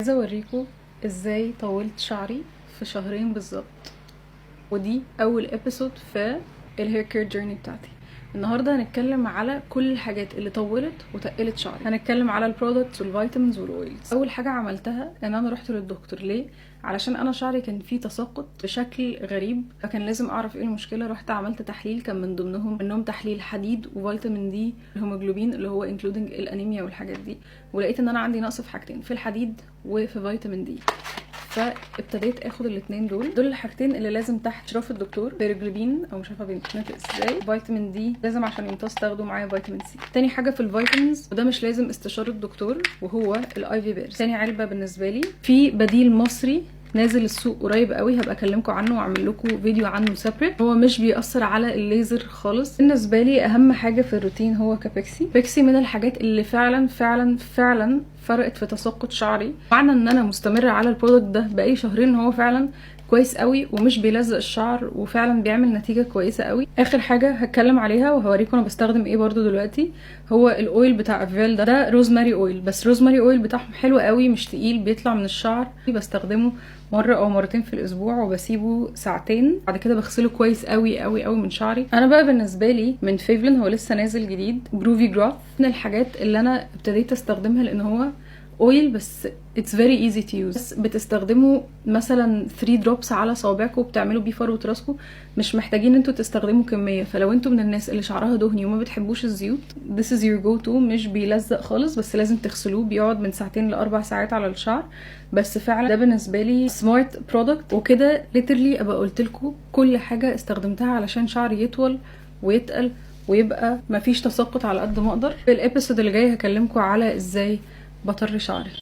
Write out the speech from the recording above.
عايزه اوريكم ازاي طولت شعري في شهرين بالظبط، ودي اول ابيسود في الهير كير جيرني بتاعتي. النهارده هنتكلم على كل الحاجات اللي طولت وتقلت شعري. هنتكلم على البرودكتس والفيتامينز والاويلز. اول حاجه عملتها ان انا رحت للدكتور. ليه؟ علشان انا شعري كان فيه تساقط بشكل غريب، فكان لازم اعرف ايه المشكله. رحت عملت تحليل، كان من ضمنهم تحليل حديد وفيتامين دي، الهيموجلوبين اللي هو انكلودنج الانيميا والحاجات دي، ولقيت ان انا عندي نقص في حاجتين، في الحديد وفي فيتامين دي. فابتديت اخد الاثنين دول الحاجتين اللي لازم تحت اشراف الدكتور. بيروجلوبين او مش عارفه بيتنطق ازاي، فيتامين دي لازم عشان يمتص تاخدوا معايا فيتامين سي. تاني حاجه في الفيتامينز، وده مش لازم استشاره الدكتور، وهو الايفي بيرز. تاني علبه بالنسبه لي في بديل مصري نازل السوق قريب قوي، هبقى اكلمكم عنه واعمل لكم فيديو عنه سيبريت. هو مش بيأثر على الليزر خالص. بالنسبه لي اهم حاجه في الروتين هو كابيكسي. بيكسي من الحاجات اللي فعلا فعلا فعلا فرقت في تساقط شعري. معنى ان انا مستمره على البرودكت ده بقالي شهرين، هو فعلا كويس قوي ومش بيلزق الشعر وفعلا بيعمل نتيجه كويسه قوي. اخر حاجه هتكلم عليها وهوريكم انا بستخدم ايه برضو دلوقتي، هو الاويل بتاع افيل. ده روزماري اويل، بس روزماري اويل بتاعهم حلو قوي، مش تقيل، بيطلع من الشعر. بستخدمه مره او مرتين في الاسبوع وبسيبه ساعتين، بعد كده بغسله كويس قوي قوي قوي من شعري. انا بقى بالنسبه لي من فيفلين، هو لسه نازل جديد، جروفي جراث، من الحاجات اللي انا ابتديت استخدمها لان هو اويل بس it's very easy to use. بس بتستخدموا مثلا 3 drops على صوابعكم وبتعملوا بيه فروه راسكم، مش محتاجين انتوا تستخدموا كميه. فلو انتوا من الناس اللي شعرها دهني وما بتحبوش الزيوت، this is your go to. مش بيلزق خالص، بس لازم تغسلوه، بيقعد من 2 ل4 ساعات على الشعر. بس فعلا ده بالنسبه لي سمارت برودكت. وكده literally ابقى قلت لكم كل حاجه استخدمتها علشان شعري يطول ويتقل ويبقى مفيش تساقط على قد ما اقدر. في الابيسود اللي جاي هكلمكم على ازاي بطر شعري.